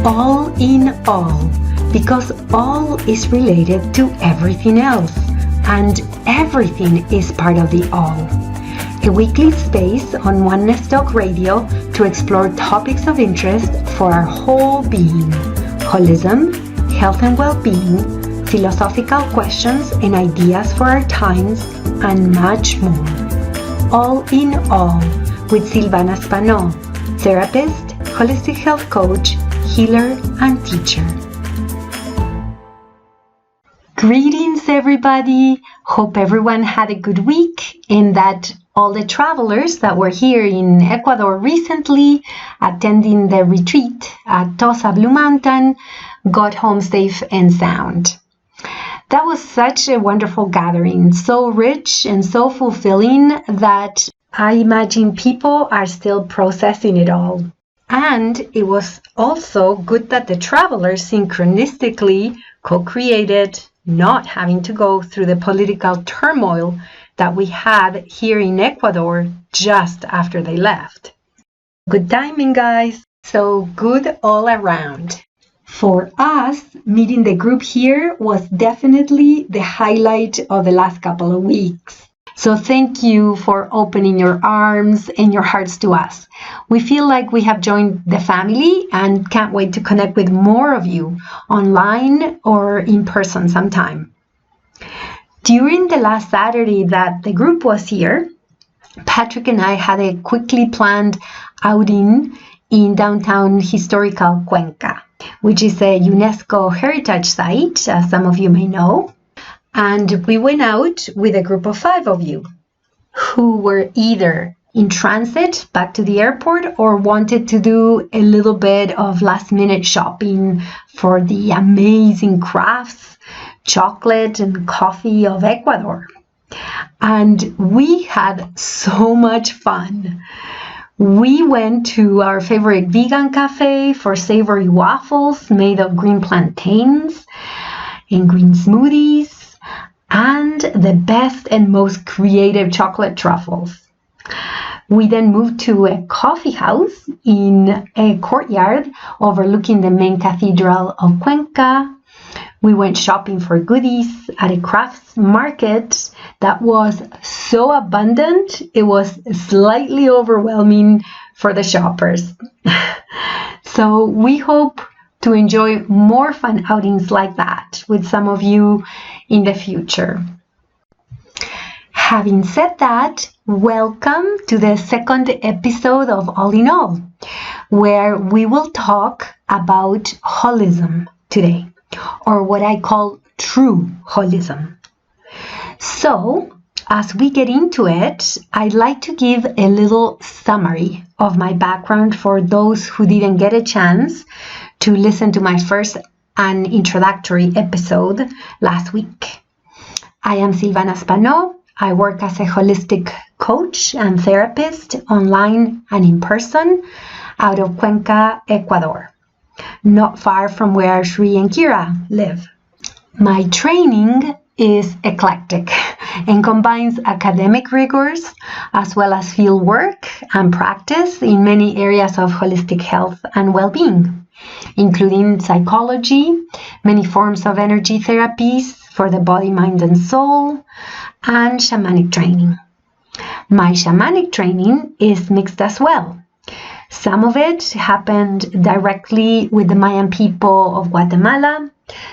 all in all, because all is related to everything else, and everything is part of the all. A weekly space on Oneness Talk Radio to explore topics of interest for our whole being: holism, health and well-being, philosophical questions and ideas for our times, and much more. All in all with Silvana Spano, therapist, holistic health coach, healer, and teacher. Greetings, everybody. Hope everyone had a good week and that all the travelers that were here in Ecuador recently attending the retreat at Tosa Blue Mountain got home safe and sound. That was such a wonderful gathering, so rich and so fulfilling that I imagine people are still processing it all. And it was also good that the travelers synchronistically co-created not having to go through the political turmoil that we had here in Ecuador just after they left. Good timing, guys. So good all around. For us, meeting the group here was definitely the highlight of the last couple of weeks. So thank you for opening your arms and your hearts to us. We feel like we have joined the family and can't wait to connect with more of you online or in person sometime. During the last Saturday that the group was here, Patrick and I had a quickly planned outing in downtown historical Cuenca, which is a UNESCO heritage site, as some of you may know. And we went out with a group of 5 of you who were either in transit back to the airport or wanted to do a little bit of last-minute shopping for the amazing crafts, chocolate, and coffee of Ecuador. And we had so much fun. We went to our favorite vegan cafe for savory waffles made of green plantains and green smoothies, and the best and most creative chocolate truffles. We then moved to a coffee house in a courtyard overlooking the main cathedral of Cuenca. We went shopping for goodies at a crafts market that was so abundant, it was slightly overwhelming for the shoppers. So we hope to enjoy more fun outings like that with some of you in the future. Having said that, welcome to the second episode of All in All, where we will talk about holism today, or what I call true holism. So, as we get into it, I'd like to give a little summary of my background for those who didn't get a chance to listen to my first and introductory episode last week. I am Silvana Spano. I work as a holistic coach and therapist online and in person out of Cuenca, Ecuador, not far from where Shri and Kira live. My training is eclectic and combines academic rigors as well as field work and practice in many areas of holistic health and well-being, including psychology, many forms of energy therapies for the body, mind, and soul, and shamanic training. My shamanic training is mixed as well. Some of it happened directly with the Mayan people of Guatemala,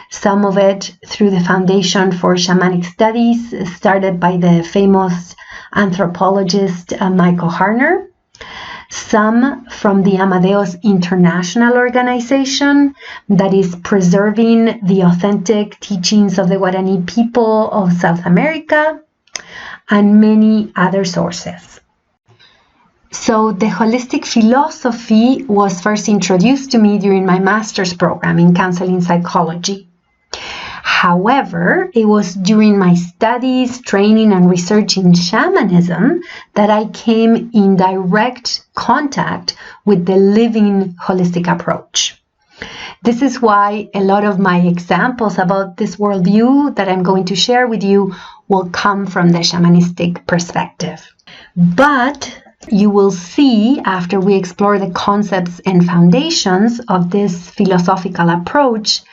some of it through the Foundation for Shamanic Studies started by the famous anthropologist Michael Harner, some from the Amadeus International Organization that is preserving the authentic teachings of the Guarani people of South America, and many other sources. So the holistic philosophy was first introduced to me during my master's program in counseling psychology. However, it was during my studies, training, and research in shamanism that I came in direct contact with the living holistic approach. This is why a lot of my examples about this worldview that I'm going to share with you will come from the shamanistic perspective. But You will see, after we explore the concepts and foundations of this philosophical approach,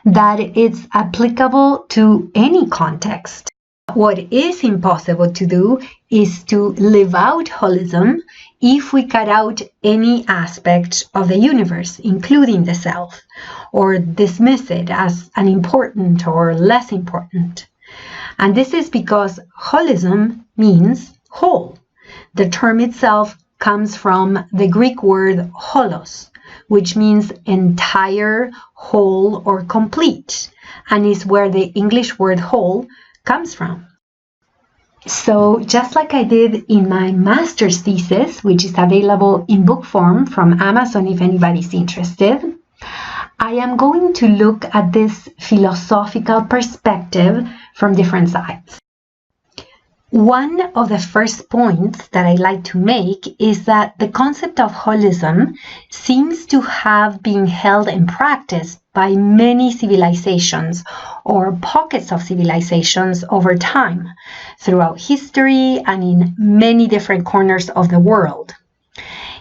that it's applicable to any context. What is impossible to do is to live out holism if we cut out any aspect of the universe, including the self, or dismiss it as unimportant or less important. And this is because holism means whole. The term itself comes from the Greek word holos, which means entire, whole, or complete, and is where the English word whole comes from. So just like I did in my master's thesis, which is available in book form from Amazon if anybody's interested, I am going to look at this philosophical perspective from different sides. One of the first points that I like to make is that the concept of holism seems to have been held and practiced by many civilizations or pockets of civilizations over time, throughout history and in many different corners of the world.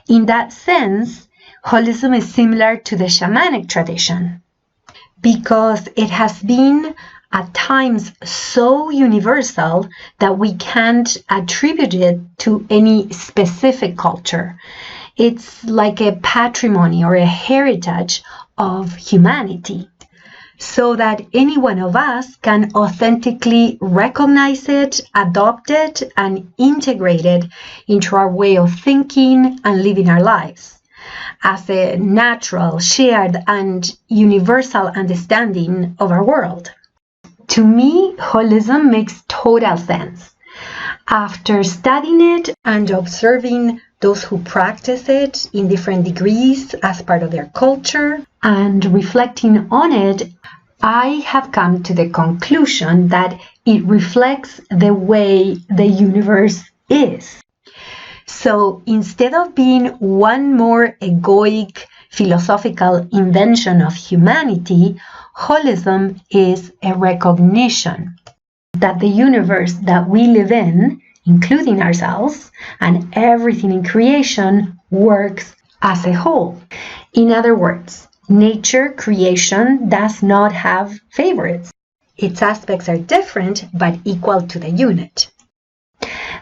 In that sense, holism is similar to the shamanic tradition because it has been at times so universal that we can't attribute it to any specific culture. It's like a patrimony or a heritage of humanity, so that any one of us can authentically recognize it, adopt it, and integrate it into our way of thinking and living our lives as a natural, shared, and universal understanding of our world. To me, holism makes total sense. After studying it and observing those who practice it in different degrees as part of their culture and reflecting on it, I have come to the conclusion that it reflects the way the universe is. So instead of being one more egoic philosophical invention of humanity, holism is a recognition that the universe that we live in, including ourselves and everything in creation, works as a whole. In other words, nature, creation, does not have favorites. Its aspects are different but equal to the unit.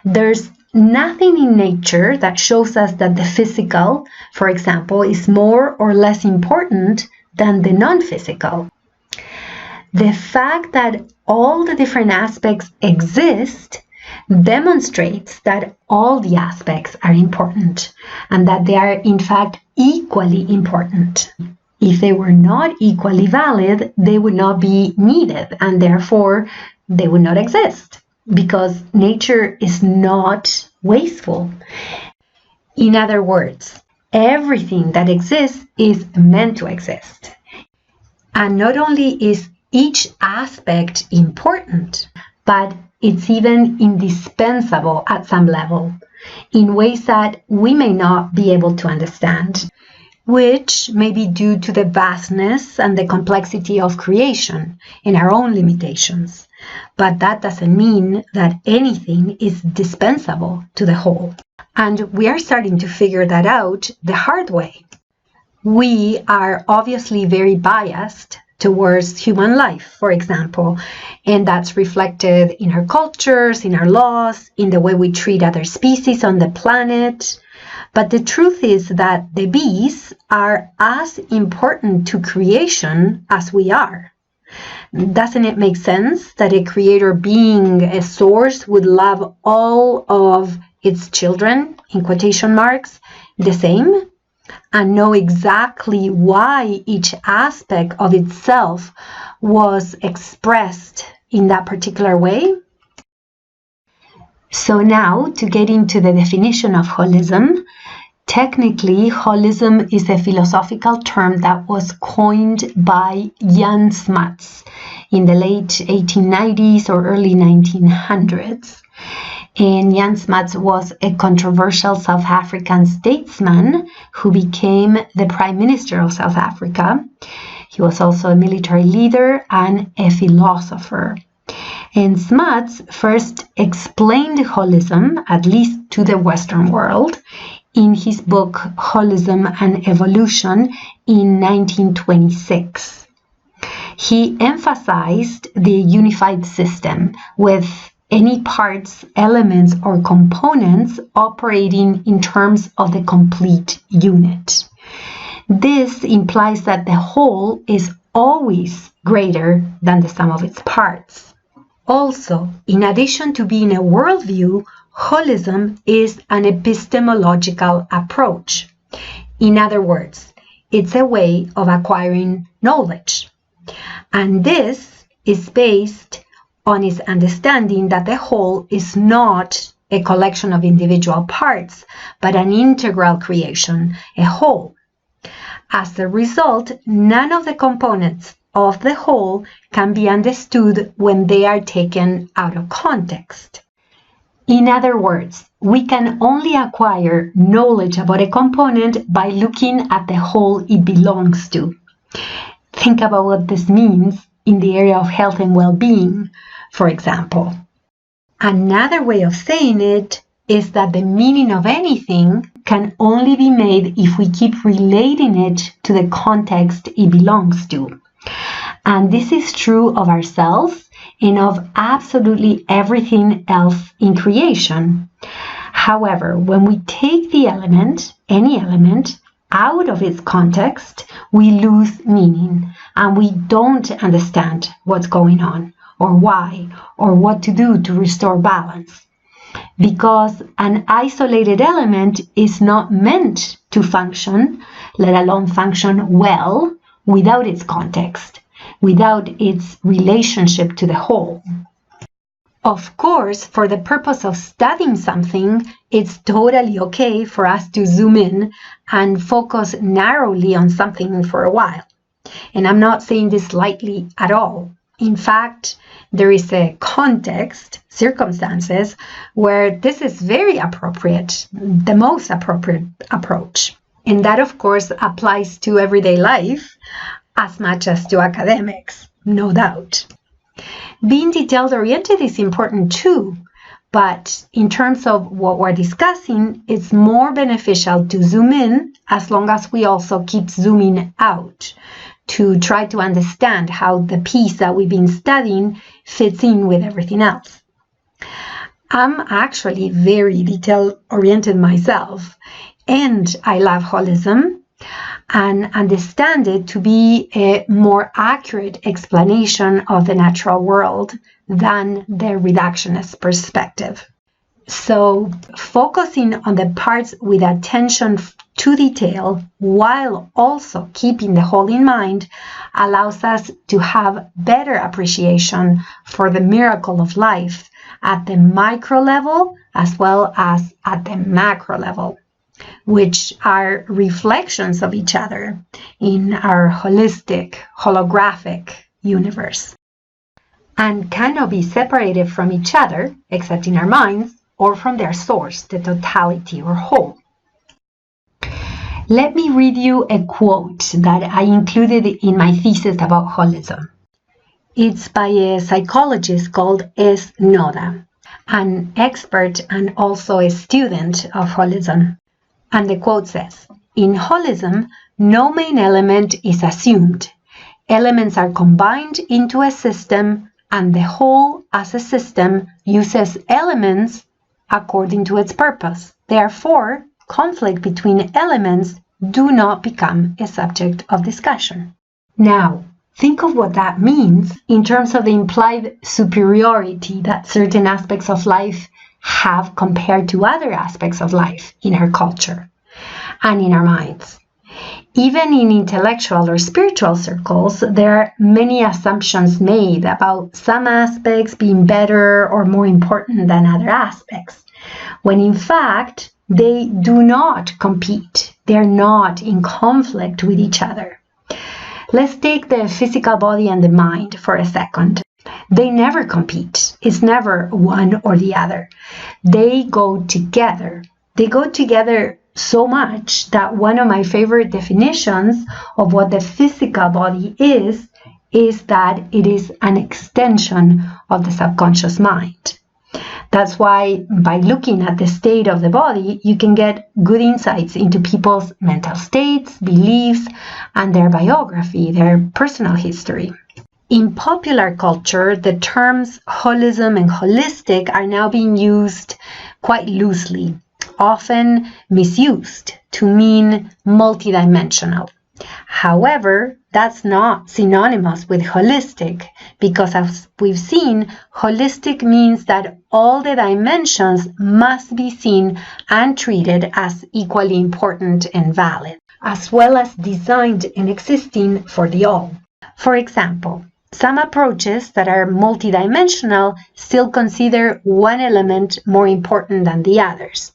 There's nothing in nature that shows us that the physical, for example, is more or less important than the non-physical. The fact that all the different aspects exist demonstrates that all the aspects are important and that they are in fact equally important. If they were not equally valid, they would not be needed and therefore they would not exist, because nature is not wasteful. In other words, everything that exists is meant to exist. And not only is each aspect important, but it's even indispensable at some level, in ways that we may not be able to understand, which may be due to the vastness and the complexity of creation and our own limitations. But that doesn't mean that anything is dispensable to the whole. And we are starting to figure that out the hard way. We are obviously very biased towards human life, for example, and that's reflected in our cultures, in our laws, in the way we treat other species on the planet. But the truth is that the bees are as important to creation as we are. Doesn't it make sense that a creator being a source would love all of its children, in quotation marks, the same? And know exactly why each aspect of itself was expressed in that particular way? So now, to get into the definition of holism, technically, holism is a philosophical term that was coined by Jan Smuts in the late 1890s or early 1900s. And Jan Smuts was a controversial South African statesman who became the Prime Minister of South Africa. He was also a military leader and a philosopher. And Smuts first explained holism, at least to the Western world, in his book Holism and Evolution in 1926. He emphasized the unified system with any parts, elements, or components operating in terms of the complete unit. This implies that the whole is always greater than the sum of its parts. Also, in addition to being a worldview, holism is an epistemological approach. In other words, it's a way of acquiring knowledge. And this is based on its understanding that the whole is not a collection of individual parts, but an integral creation, a whole. As a result, none of the components of the whole can be understood when they are taken out of context. In other words, we can only acquire knowledge about a component by looking at the whole it belongs to. Think about what this means in the area of health and well-being, for example. Another way of saying it is that the meaning of anything can only be made if we keep relating it to the context it belongs to. And this is true of ourselves and of absolutely everything else in creation. However, when we take the element, any element, out of its context, we lose meaning and we don't understand what's going on or why or what to do to restore balance. Because an isolated element is not meant to function, let alone function well, without its context, without its relationship to the whole. Of course, for the purpose of studying something, it's totally okay for us to zoom in and focus narrowly on something for a while. And I'm not saying this lightly at all. In fact, there is a context, circumstances, where this is very appropriate, the most appropriate approach. And that, of course, applies to everyday life as much as to academics, no doubt. Being detail-oriented is important too, but in terms of what we're discussing, it's more beneficial to zoom in as long as we also keep zooming out to try to understand how the piece that we've been studying fits in with everything else. I'm actually very detail-oriented myself, and I love holism and understand it to be a more accurate explanation of the natural world than the reductionist perspective. So, focusing on the parts with attention to detail while also keeping the whole in mind allows us to have better appreciation for the miracle of life at the micro level as well as at the macro level, which are reflections of each other in our holistic, holographic universe, and cannot be separated from each other, except in our minds, or from their source, the totality or whole. Let me read you a quote that I included in my thesis about holism. It's by a psychologist called S. Noda, an expert and also a student of holism. And the quote says, "In holism, no main element is assumed. Elements are combined into a system, and the whole as a system uses elements according to its purpose. Therefore, conflict between elements do not become a subject of discussion." Now, think of what that means in terms of the implied superiority that certain aspects of life have compared to other aspects of life in our culture and in our minds. Even in intellectual or spiritual circles, there are many assumptions made about some aspects being better or more important than other aspects, when in fact they do not compete. They're not in conflict with each other. Let's take the physical body and the mind for a second. They never compete. It's never one or the other. They go together. They go together so much that one of my favorite definitions of what the physical body is is that it is an extension of the subconscious mind. That's why by looking at the state of the body, you can get good insights into people's mental states, beliefs, and their biography, their personal history. In popular culture, the terms holism and holistic are now being used quite loosely, often misused to mean multidimensional. However, that's not synonymous with holistic, because as we've seen, holistic means that all the dimensions must be seen and treated as equally important and valid, as well as designed and existing for the all. For example, some approaches that are multidimensional still consider one element more important than the others.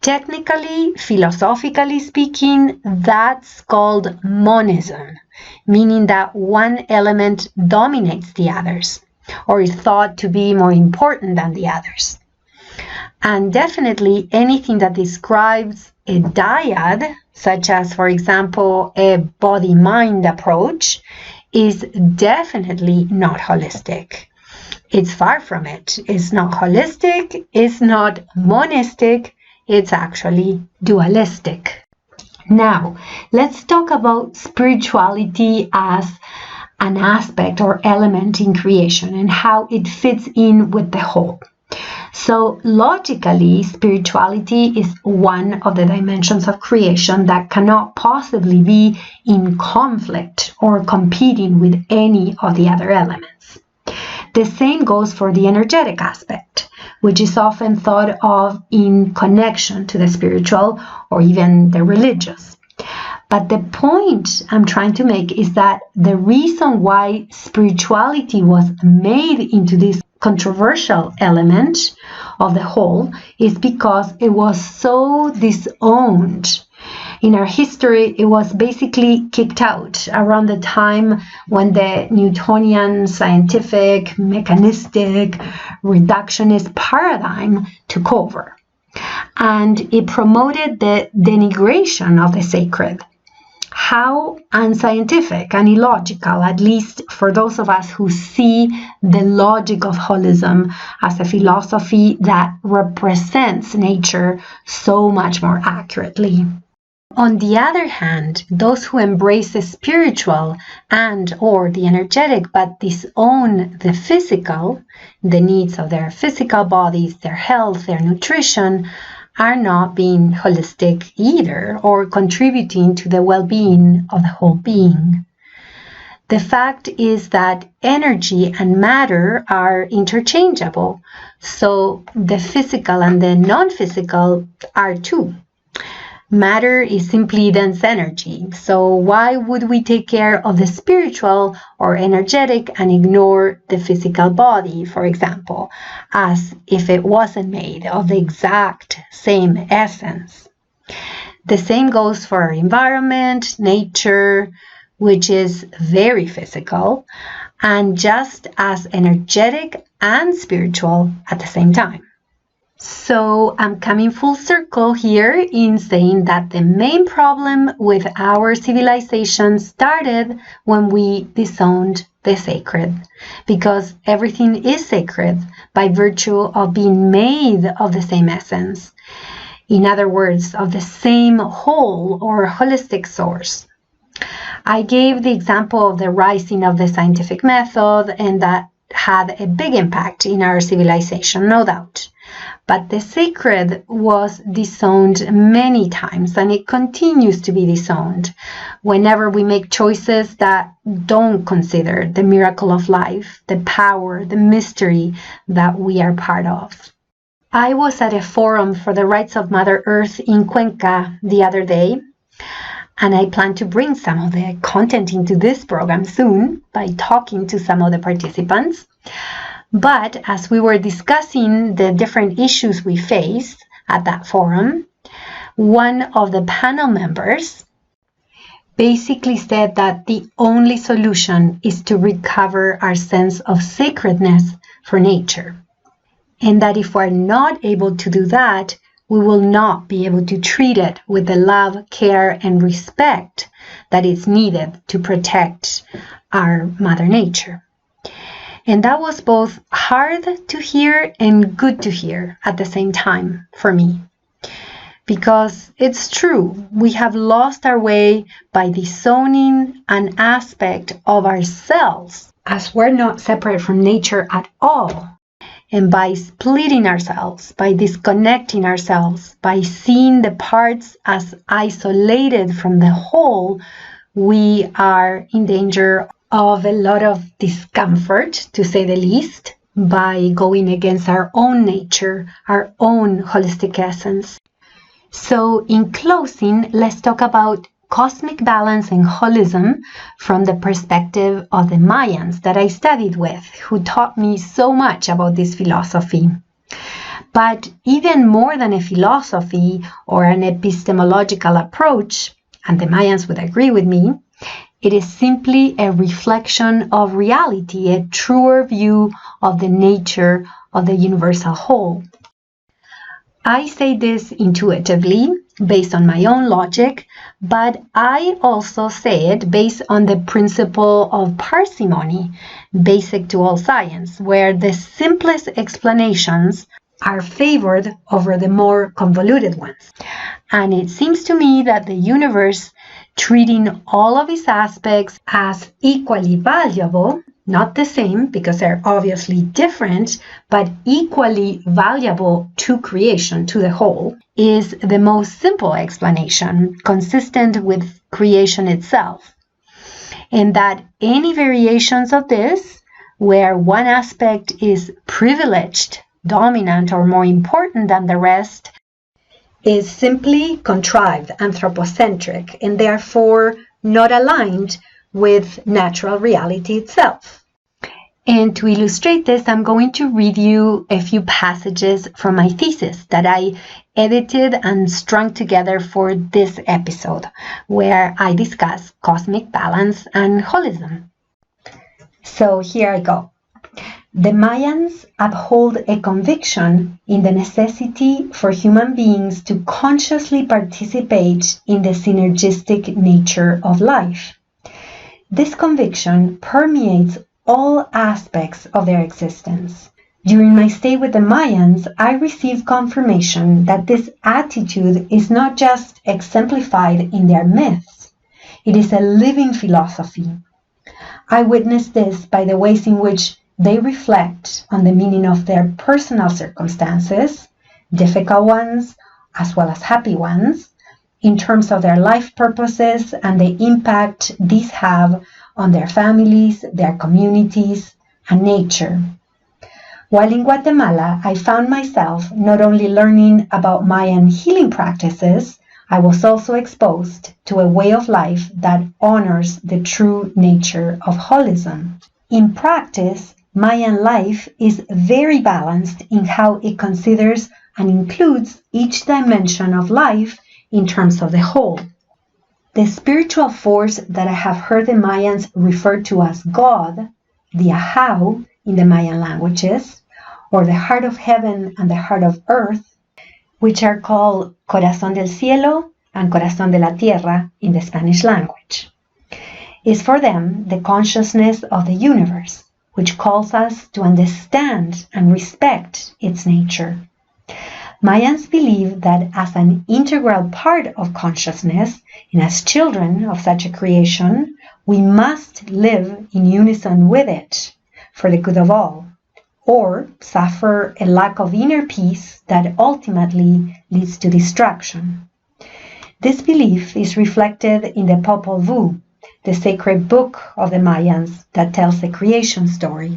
Technically, philosophically speaking, that's called monism, meaning that one element dominates the others, or is thought to be more important than the others. And definitely anything that describes a dyad, such as, for example, a body-mind approach, is definitely not holistic. It's far from it. It's not holistic, it's not monistic, it's actually dualistic. Now, let's talk about spirituality as an aspect or element in creation and how it fits in with the whole. So, logically, spirituality is one of the dimensions of creation that cannot possibly be in conflict or competing with any of the other elements. The same goes for the energetic aspect, which is often thought of in connection to the spiritual or even the religious. But the point I'm trying to make is that the reason why spirituality was made into this controversial element of the whole is because it was so disowned. In our history, it was basically kicked out around the time when the Newtonian scientific, mechanistic, reductionist paradigm took over. And it promoted the denigration of the sacred. How unscientific and illogical, at least for those of us who see the logic of holism as a philosophy that represents nature so much more accurately. On the other hand, those who embrace the spiritual and or the energetic but disown the physical, the needs of their physical bodies, their health, their nutrition, are not being holistic either or contributing to the well-being of the whole being. The fact is that energy and matter are interchangeable, so the physical and the non-physical are too. Matter is simply dense energy, so why would we take care of the spiritual or energetic and ignore the physical body, for example, as if it wasn't made of the exact same essence? The same goes for our environment, nature, which is very physical, and just as energetic and spiritual at the same time. So I'm coming full circle here in saying that the main problem with our civilization started when we disowned the sacred, because everything is sacred by virtue of being made of the same essence. In other words, of the same whole or holistic source. I gave the example of the rising of the scientific method, and that had a big impact in our civilization, no doubt. But the sacred was disowned many times, and it continues to be disowned whenever we make choices that don't consider the miracle of life, the power, the mystery that we are part of. I was at a forum for the rights of Mother Earth in Cuenca the other day, and I plan to bring some of the content into this program soon by talking to some of the participants. But as we were discussing the different issues we faced at that forum, one of the panel members basically said that the only solution is to recover our sense of sacredness for nature. And that if we're not able to do that, we will not be able to treat it with the love, care, and respect that is needed to protect our Mother Nature. And that was both hard to hear and good to hear at the same time for me. Because it's true, we have lost our way by disowning an aspect of ourselves, as we're not separate from nature at all. And by splitting ourselves, by disconnecting ourselves, by seeing the parts as isolated from the whole, we are in danger of a lot of discomfort, to say the least, by going against our own nature, our own holistic essence. So in closing, let's talk about cosmic balance and holism from the perspective of the Mayans that I studied with, who taught me so much about this philosophy. But even more than a philosophy or an epistemological approach, and the Mayans would agree with me, it is simply a reflection of reality, a truer view of the nature of the universal whole. I say this intuitively, based on my own logic, but I also say it based on the principle of parsimony, basic to all science, where the simplest explanations are favored over the more convoluted ones. And it seems to me that the universe, treating all of its aspects as equally valuable, not the same because they're obviously different, but equally valuable to creation, to the whole, is the most simple explanation, consistent with creation itself. And that any variations of this, where one aspect is privileged, dominant, or more important than the rest, is simply contrived, anthropocentric, and therefore not aligned with natural reality itself. And to illustrate this, I'm going to read you a few passages from my thesis that I edited and strung together for this episode, where I discuss cosmic balance and holism. So here I go. The Mayans uphold a conviction in the necessity for human beings to consciously participate in the synergistic nature of life. This conviction permeates all aspects of their existence. During my stay with the Mayans, I received confirmation that this attitude is not just exemplified in their myths, it is a living philosophy. I witnessed this by the ways in which they reflect on the meaning of their personal circumstances, difficult ones as well as happy ones, in terms of their life purposes and the impact these have on their families, their communities, and nature. While in Guatemala, I found myself not only learning about Mayan healing practices, I was also exposed to a way of life that honors the true nature of holism. In practice, Mayan life is very balanced in how it considers and includes each dimension of life in terms of the whole. The spiritual force that I have heard the Mayans refer to as God, the Ahau in the Mayan languages, or the heart of heaven and the heart of earth, which are called Corazón del Cielo and Corazón de la Tierra in the Spanish language, is for them the consciousness of the universe, which calls us to understand and respect its nature. Mayans believe that as an integral part of consciousness and as children of such a creation, we must live in unison with it for the good of all, or suffer a lack of inner peace that ultimately leads to destruction. This belief is reflected in the Popol Vuh, the sacred book of the Mayans that tells the creation story.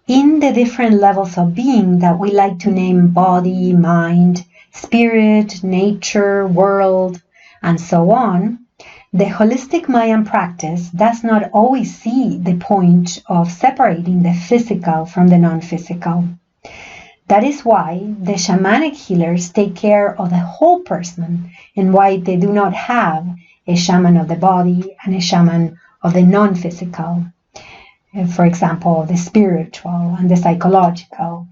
In the different levels of being that we like to name body, mind, spirit, nature, world, and so on, the holistic Mayan practice does not always see the point of separating the physical from the non-physical. That is why the shamanic healers take care of the whole person and why they do not have a shaman of the body and a shaman of the non-physical. For example, the spiritual and the psychological.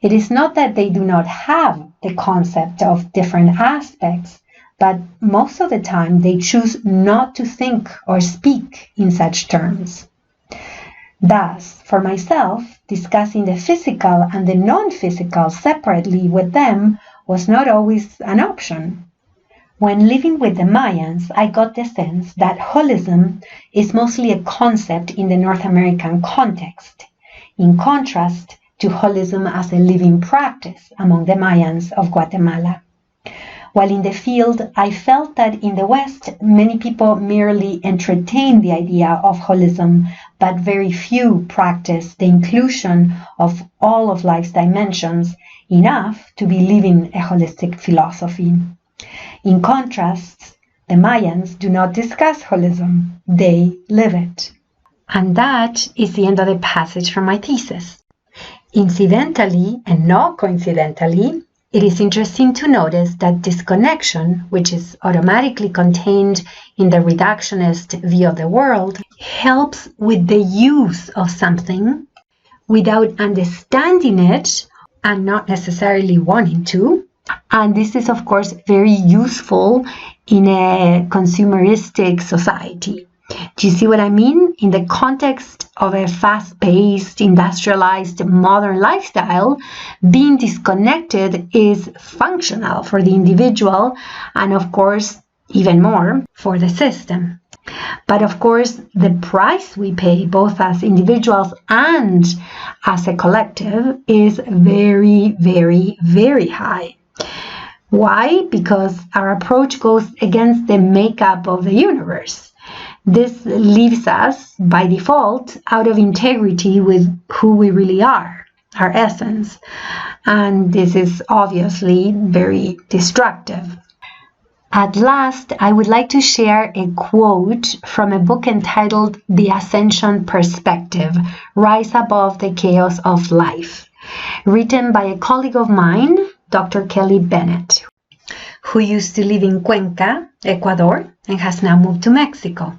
It is not that they do not have the concept of different aspects, but most of the time they choose not to think or speak in such terms. Thus, for myself, discussing the physical and the non-physical separately with them was not always an option. When living with the Mayans, I got the sense that holism is mostly a concept in the North American context, in contrast to holism as a living practice among the Mayans of Guatemala. While in the field, I felt that in the West, many people merely entertain the idea of holism, but very few practice the inclusion of all of life's dimensions enough to be living a holistic philosophy. In contrast, the Mayans do not discuss holism, they live it. And that is the end of the passage from my thesis. Incidentally, and not coincidentally, it is interesting to notice that disconnection, which is automatically contained in the reductionist view of the world, helps with the use of something without understanding it and not necessarily wanting to. And this is, of course, very useful in a consumeristic society. Do you see what I mean? In the context of a fast-paced, industrialized, modern lifestyle, being disconnected is functional for the individual and, of course, even more for the system. But, of course, the price we pay, both as individuals and as a collective, is very, very, very high. Why? Because our approach goes against the makeup of the universe. This leaves us, by default, out of integrity with who we really are, our essence. And this is obviously very destructive. At last, I would like to share a quote from a book entitled The Ascension Perspective, Rise Above the Chaos of Life, written by a colleague of mine, Dr. Kelly Bennett, who used to live in Cuenca, Ecuador, and has now moved to Mexico.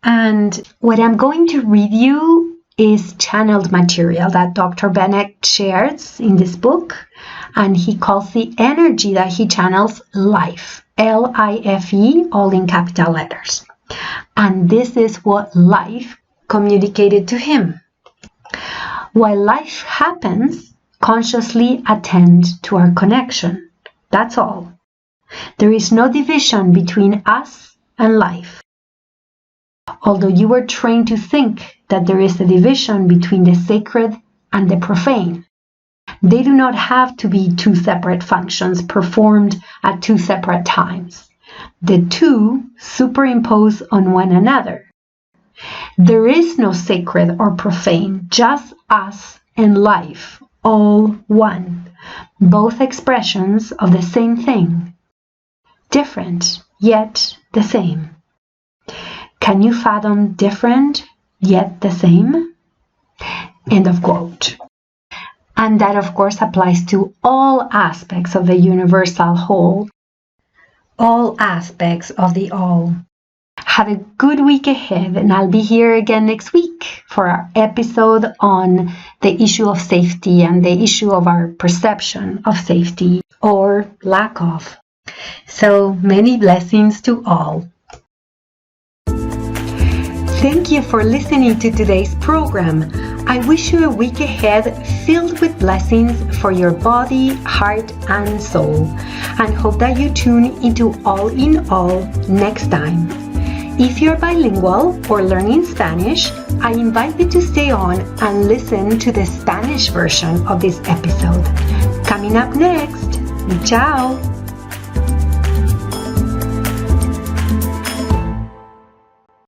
And what I'm going to read you is channeled material that Dr. Bennett shares in this book, and he calls the energy that he channels life, L-I-F-E, all in capital letters. And this is what life communicated to him. While life happens, consciously attend to our connection. That's all. There is no division between us and life. Although you were trained to think that there is a division between the sacred and the profane, they do not have to be two separate functions performed at two separate times. The two superimpose on one another. There is no sacred or profane, just us and life, all one, both expressions of the same thing, different yet the same. Can you fathom different yet the same? End of quote. And that, of course, applies to all aspects of the universal whole, all aspects of the all. Have a good week ahead, and I'll be here again next week for our episode on the issue of safety and the issue of our perception of safety or lack of. So many blessings to all. Thank you for listening to today's program. I wish you a week ahead filled with blessings for your body, heart, and soul, and hope that you tune into All in All next time. If you're bilingual or learning Spanish, I invite you to stay on and listen to the Spanish version of this episode. Coming up next, ciao!